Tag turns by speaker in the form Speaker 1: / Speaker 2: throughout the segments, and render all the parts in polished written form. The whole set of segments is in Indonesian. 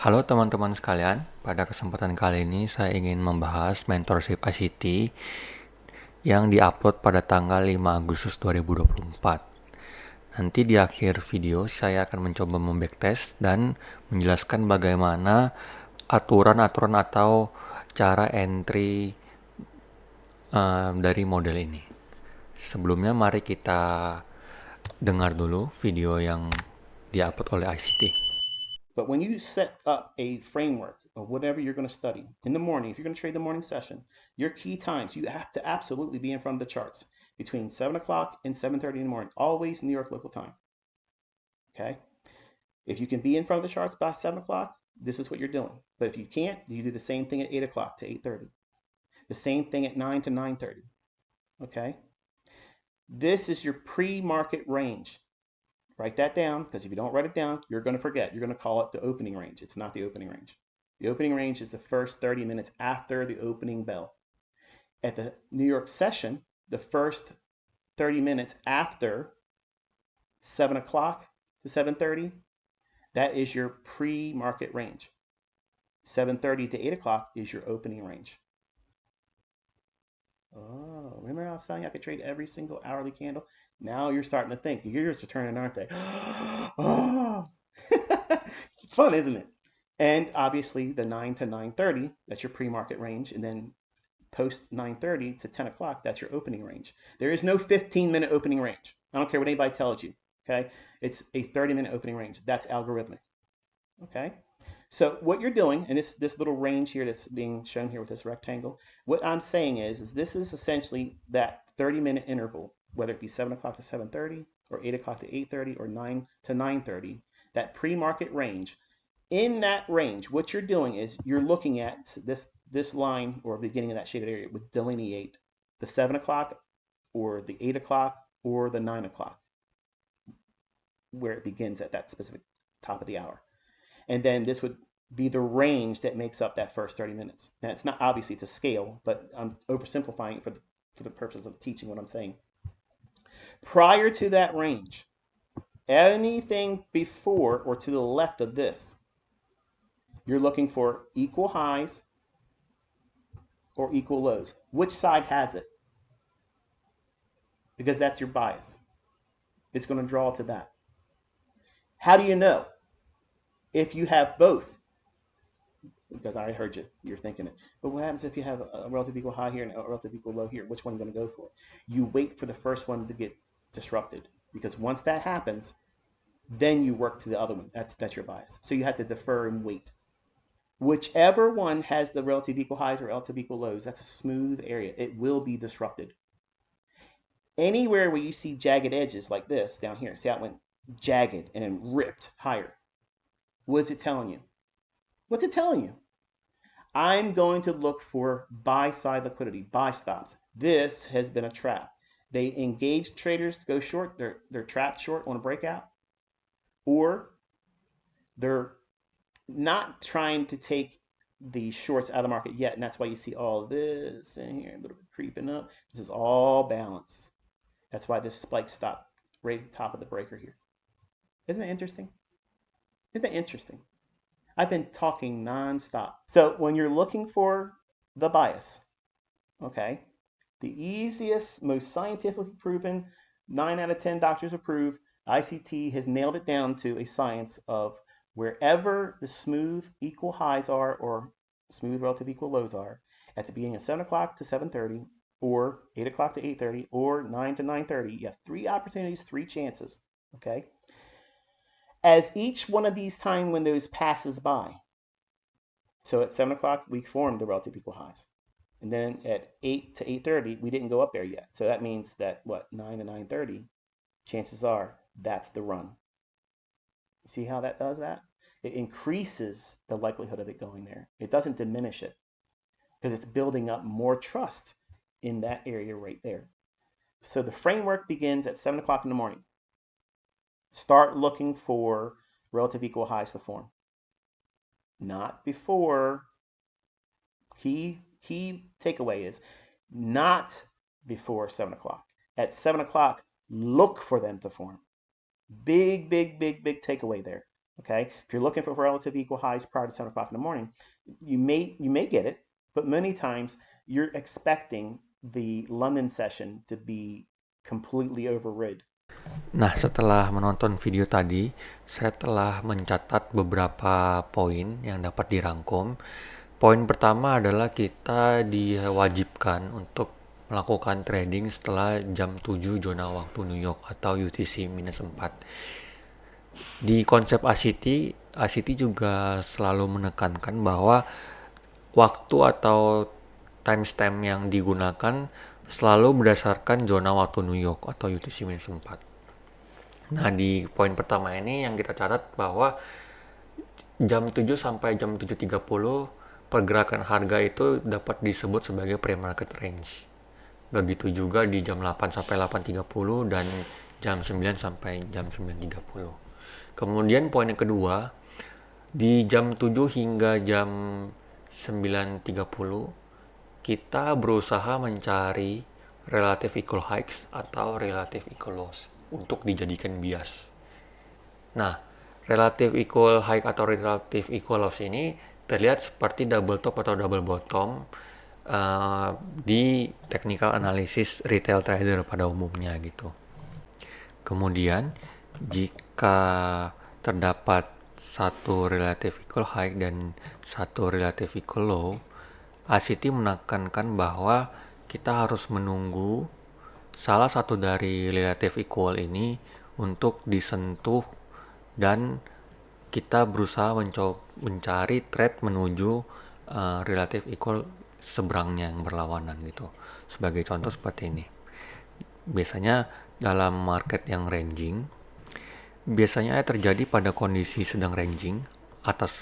Speaker 1: Halo teman-teman sekalian, pada kesempatan kali ini saya ingin membahas mentorship ICT yang diupload pada tanggal 5 Agustus 2024. Nanti di akhir video saya akan mencoba membacktest dan menjelaskan bagaimana aturan-aturan atau cara entry dari model ini. Sebelumnya mari kita dengar dulu video yang diupload oleh ICT.
Speaker 2: But when you set up a framework of whatever you're going to study in the morning, if you're going to trade the morning session, your key times, you have to absolutely be in front of the charts between 7 o'clock and 7:30 in the morning, always New York local time. Okay. If you can be in front of the charts by 7 o'clock, this is what you're doing. But if you can't, you do the same thing at 8 o'clock to 8:30, the same thing at 9 to 9:30. Okay. This is your pre-market range. Write that down, because if you don't write it down, you're going to forget. You're going to call it the opening range. It's not the opening range. The opening range is the first 30 minutes after the opening bell. At the New York session, the first 30 minutes after 7 o'clock to 7:30, that is your pre-market range. 7:30 to 8 o'clock is your opening range. Oh, remember I was telling you I could trade every single hourly candle? Now you're starting to think. Your ears are turning, aren't they? Oh, it's fun, isn't it? And obviously the 9 to 9:30, that's your pre-market range. And then post 9:30 to 10 o'clock, that's your opening range. There is no 15-minute opening range. I don't care what anybody tells you. Okay. It's a 30-minute opening range. That's algorithmic. Okay. So what you're doing, and this little range here that's being shown here with this rectangle, what I'm saying is this is essentially that 30-minute interval, whether it be 7 o'clock to 7:30 or 8 o'clock to 8:30 or 9 to 9:30, that pre-market range. In that range, what you're doing is you're looking at this line or beginning of that shaded area would delineate the 7 o'clock or the 8 o'clock or the 9 o'clock, where it begins at that specific top of the hour. And then this would be the range that makes up that first 30 minutes. Now, it's not obviously to scale, but I'm oversimplifying it for the purpose of teaching what I'm saying. Prior to that range, anything before or to the left of this, you're looking for equal highs or equal lows. Which side has it? Because that's your bias. It's going to draw to that. How do you know? If you have both, because I heard you, you're thinking it. But what happens if you have a relative equal high here and a relative equal low here? Which one are you going to go for? You wait for the first one to get disrupted, because once that happens, then you work to the other one. That's your bias. So you have to defer and wait. Whichever one has the relative equal highs or relative equal lows, that's a smooth area. It will be disrupted. Anywhere where you see jagged edges like this down here, see how it went jagged and then ripped higher. What's it telling you? What's it telling you? I'm going to look for buy side liquidity, buy stops. This has been a trap. They engage traders to go short. They're trapped short on a breakout, or they're not trying to take the shorts out of the market yet, and that's why you see all this in here, a little bit creeping up. This is all balanced. That's why this spike stopped right at the top of the breaker here. Isn't that interesting? Isn't that interesting? I've been talking nonstop. So when you're looking for the bias, okay, the easiest, most scientifically proven, 9 out of 10 doctors approve, ICT has nailed it down to a science of wherever the smooth equal highs are or smooth relative equal lows are at the beginning of 7 o'clock to 7:30 or 8 o'clock to 8:30 or 9 to 9:30. You have 3 opportunities, 3 chances, okay? As each one of these time windows passes by, so at 7 o'clock, we formed the relative equal highs. And then at 8 to 8:30, we didn't go up there yet. So that means that, what, 9 to 9:30, chances are that's the run. See how that does that? It increases the likelihood of it going there. It doesn't diminish it because it's building up more trust in that area right there. So the framework begins at 7 o'clock in the morning. Start looking for relative equal highs to form. Not before. Key takeaway is not before 7 o'clock. At 7 o'clock, look for them to form. Big takeaway there. Okay, if you're looking for relative equal highs prior to 7 o'clock in the morning, you may get it, but many times you're expecting the London session to be completely overrid.
Speaker 1: Nah, setelah menonton video tadi, saya telah mencatat beberapa poin yang dapat dirangkum. Poin pertama adalah kita diwajibkan untuk melakukan trading setelah jam 7 zona waktu New York atau UTC-4. Di konsep ACT juga selalu menekankan bahwa waktu atau timestamp yang digunakan selalu berdasarkan zona waktu New York atau UTC-4. Nah, di poin pertama ini yang kita catat bahwa jam 7 sampai jam 7.30 pergerakan harga itu dapat disebut sebagai pre-market range. Begitu juga di jam 8 sampai 8.30 dan jam 9 sampai jam 9.30. Kemudian poin yang kedua, di jam 7 hingga jam 9.30 kita berusaha mencari relative equal highs atau relative equal lows untuk dijadikan bias. Nah, relative equal high atau relative equal lows ini terlihat seperti double top atau double bottom di technical analysis retail trader pada umumnya gitu. Kemudian, jika terdapat satu relative equal high dan satu relative equal low, ACT menekankan bahwa kita harus menunggu salah satu dari relative equal ini untuk disentuh dan kita berusaha mencari trade menuju relative equal seberangnya yang berlawanan gitu. Sebagai contoh seperti ini. Biasanya dalam market yang ranging, biasanya terjadi pada kondisi sedang ranging, atas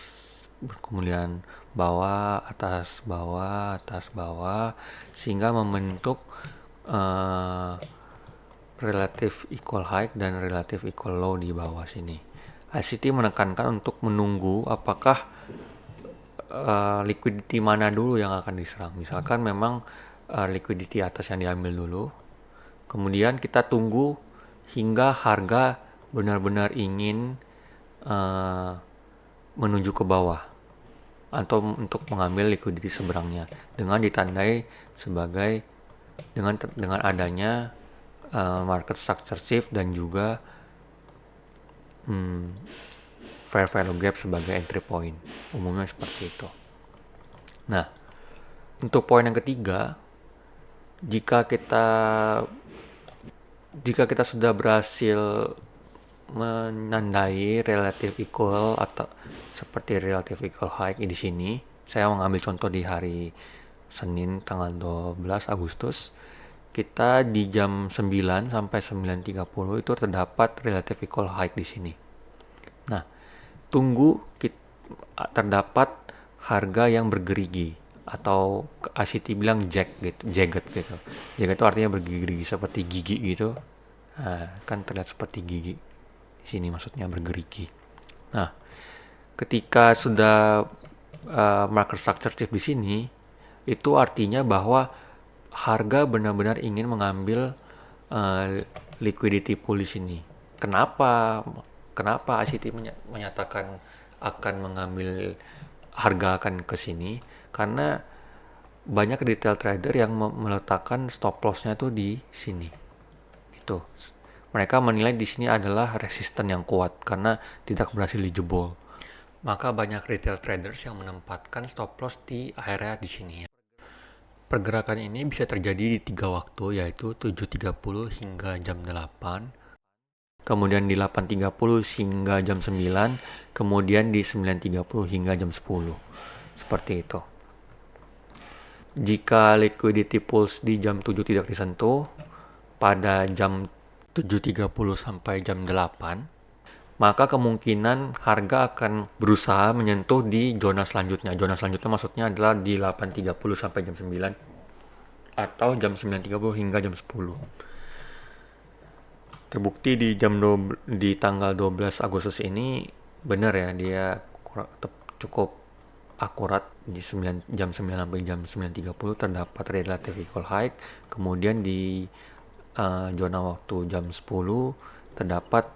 Speaker 1: kemudian bawah, atas bawah, sehingga membentuk relative equal high dan relative equal low di bawah sini. ICT menekankan untuk menunggu apakah liquidity mana dulu yang akan diserang. Misalkan memang liquidity atas yang diambil dulu, kemudian kita tunggu hingga harga benar-benar ingin menuju ke bawah atau untuk mengambil liquidity seberangnya dengan ditandai sebagai dengan adanya market structure shift dan juga fair value gap sebagai entry point. Umumnya seperti itu. Nah, untuk poin yang ketiga, jika kita sudah berhasil menandai relative equal atau seperti relative equal high di sini, saya mengambil contoh di hari Senin tanggal 12 Agustus, kita di jam 9 sampai 9.30 itu terdapat relative equal high di sini. Nah, tunggu terdapat harga yang bergerigi atau ACT bilang jagged gitu. Jagged itu artinya bergerigi seperti gigi gitu. Nah, kan terlihat seperti gigi. Di sini maksudnya bergerigi. Nah, ketika sudah market structure shift di sini, itu artinya bahwa harga benar-benar ingin mengambil liquidity pool di sini. Kenapa ACT menyatakan akan mengambil harga akan ke sini? Karena banyak retail trader yang meletakkan stop loss-nya tuh di sini. Itu. Mereka menilai di sini adalah resisten yang kuat karena tidak berhasil dijebol. Maka banyak retail traders yang menempatkan stop loss di area di sini. Pergerakan ini bisa terjadi di 3 waktu, yaitu 7.30 hingga jam 8, kemudian di 8.30 hingga jam 9, kemudian di 9.30 hingga jam 10. Seperti itu. Jika liquidity pulse di jam 7 tidak disentuh, pada jam 7.30 sampai jam 8, maka kemungkinan harga akan berusaha menyentuh di zona selanjutnya. Zona selanjutnya maksudnya adalah di 8.30 sampai jam 9 atau jam 9.30 hingga jam 10. Terbukti di tanggal 12 Agustus ini benar ya, dia cukup akurat di jam 9 sampai jam 9.30 terdapat relative equal high. Kemudian di zona waktu jam 10 terdapat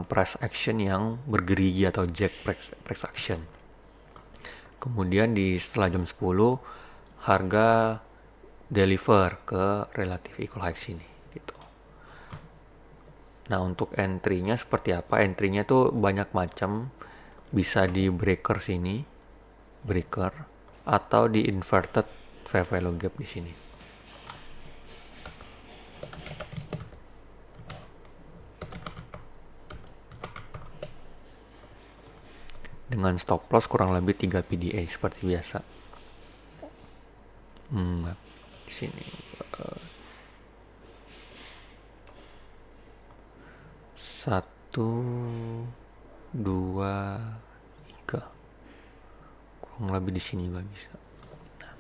Speaker 1: price action yang bergerigi atau jack price action. Kemudian setelah jam 10 harga deliver ke relative equal high sini gitu. Nah, untuk entry-nya seperti apa? Entry-nya tuh banyak macam, bisa di breaker sini, breaker, atau di inverted fair value gap di sini. Dengan stop loss kurang lebih 3 PDA seperti biasa. Di sini 1, 2, 3. Kurang lebih di sini juga bisa. Nah,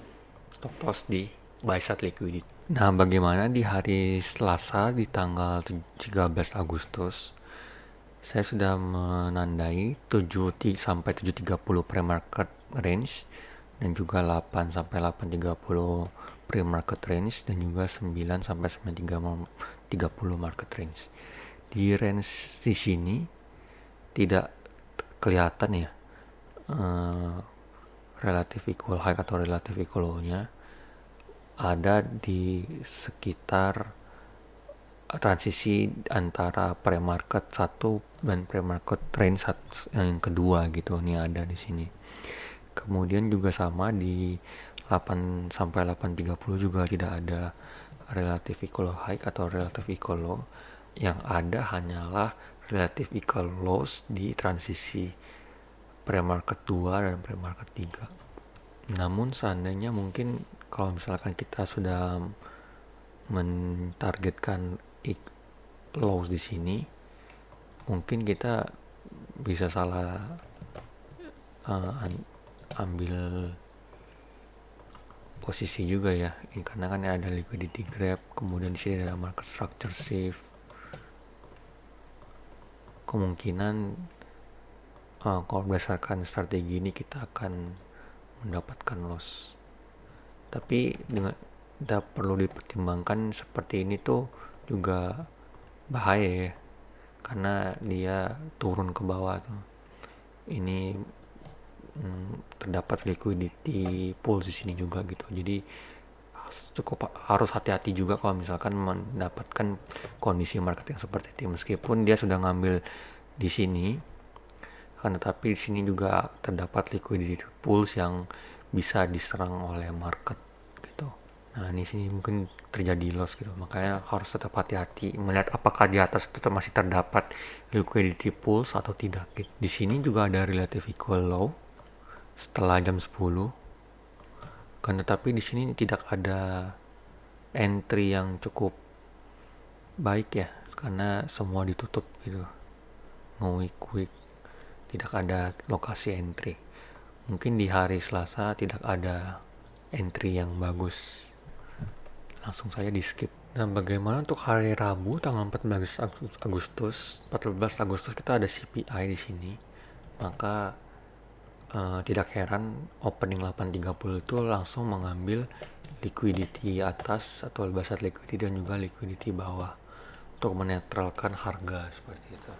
Speaker 1: stop loss di buy side liquidity. Nah, bagaimana di hari Selasa di tanggal 13 Agustus? Saya sudah menandai 7 sampai 7.30 pre-market range dan juga 8 sampai 8.30 pre-market range dan juga 9 sampai 9.30 market range. Di range di sini tidak kelihatan ya relative equal high atau relative equal low-nya, ada di sekitar transisi antara pre-market 1 dan pre-market range yang kedua gitu. Ini ada di sini. Kemudian juga sama di 8 sampai 8.30 juga tidak ada relative equal high atau relative equal low. Yang ada hanyalah relative equal lows di transisi pre-market 2 dan pre-market 3. Namun seandainya mungkin kalau misalkan kita sudah mentargetkan lows di sini, mungkin kita bisa salah ambil posisi juga ya. Ini karena kan ada liquidity grab, kemudian di sini ada market structure shift. Kemungkinan kalau berdasarkan strategi ini kita akan mendapatkan loss. Tapi kita perlu dipertimbangkan seperti ini tuh juga bahaya ya, karena dia turun ke bawah tuh. Ini terdapat liquidity pool di sini juga gitu. Jadi cukup harus hati-hati juga kalau misalkan mendapatkan kondisi market yang seperti itu. Meskipun dia sudah ngambil di sini, kan tetapi di sini juga terdapat liquidity pools yang bisa diserang oleh market gitu. Nah, di sini mungkin terjadi loss gitu. Makanya harus tetap hati-hati melihat apakah di atas tetap masih terdapat liquidity pools atau tidak gitu. Di sini juga ada relative equal low setelah jam 10. Kan tetapi di sini tidak ada entry yang cukup baik ya, karena semua ditutup gitu. No quick, tidak ada lokasi entry. Mungkin di hari Selasa tidak ada entry yang bagus, langsung saja di skip. Nah, bagaimana untuk hari Rabu tanggal 14 Agustus kita ada CPI di sini. Maka tidak heran opening 8.30 itu langsung mengambil liquidity atas atau basat liquidity dan juga liquidity bawah untuk menetralkan harga seperti itu.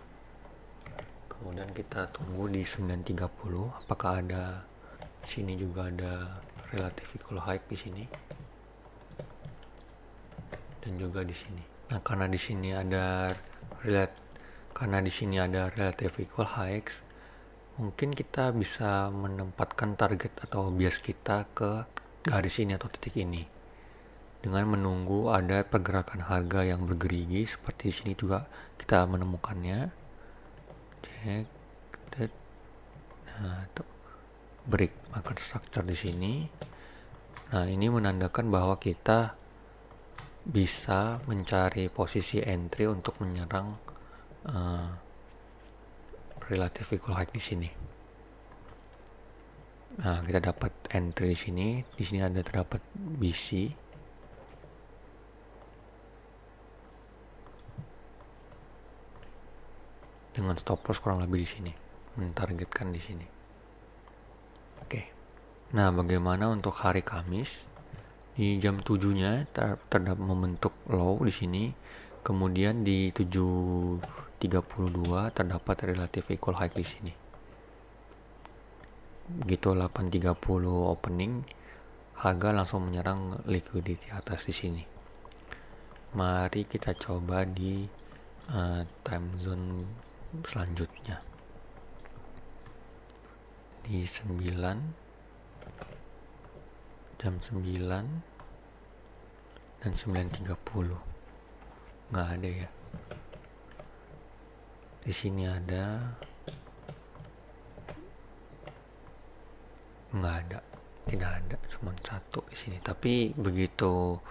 Speaker 1: Kemudian kita tunggu di 9.30 apakah ada sini juga ada relative equal high di sini dan juga di sini. Nah, karena di sini ada relative equal highs, mungkin kita bisa menempatkan target atau bias kita ke garis ini atau titik ini dengan menunggu ada pergerakan harga yang bergerigi seperti di sini juga kita menemukannya. Nah, break market structure di sini. Nah, ini menandakan bahwa kita bisa mencari posisi entry untuk menyerang relative equal high di sini. Nah, kita dapat entry di sini. Di sini ada terdapat BC. Dengan stop loss kurang lebih di sini. Mentargetkan di sini. Oke. Nah, bagaimana untuk hari Kamis? Di jam 7-nya terdapat membentuk low di sini. Kemudian di 7 8.32 terdapat relative equal height di sini. Begitu 8.30 opening, harga langsung menyerang liquidity atas di sini. Mari kita coba di time zone selanjutnya. Di jam 9 dan 9.30 nggak ada ya. Di sini ada, nggak ada, tidak ada, cuma satu di sini. Tapi begitu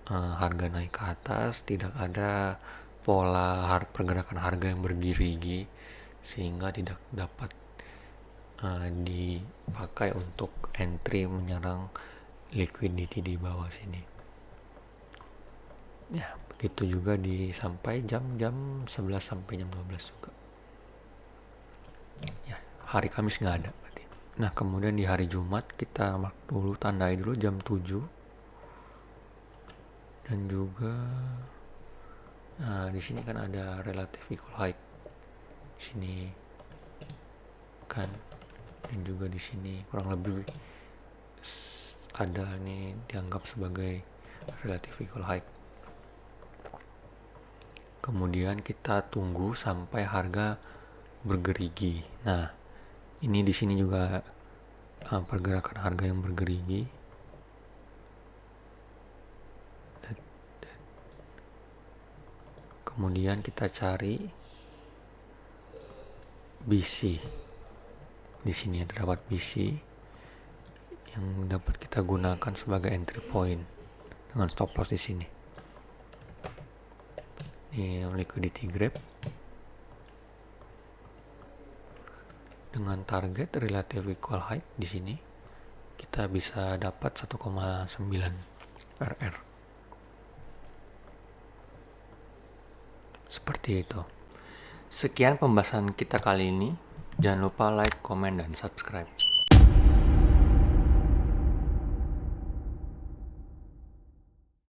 Speaker 1: harga naik ke atas, tidak ada pola pergerakan harga yang bergerigi, sehingga tidak dapat dipakai untuk entry menyerang liquidity di bawah sini. Ya, begitu juga sampai jam 11 sampai jam 12 juga. Ya, hari Kamis nggak ada berarti. Nah, kemudian di hari Jumat kita tandai dulu jam 7. Dan juga di sini kan ada relative equal height. Di sini kan, dan juga di sini kurang lebih ada nih dianggap sebagai relative equal height. Kemudian kita tunggu sampai harga bergerigi. Nah, ini di sini juga pergerakan harga yang bergerigi. Kemudian kita cari BC. Di sini terdapat BC yang dapat kita gunakan sebagai entry point dengan stop loss di sini. Ini liquidity grab dengan target relative equal height di sini kita bisa dapat 1,9 RR. Seperti itu. Sekian pembahasan kita kali ini. Jangan lupa like, comment, dan subscribe.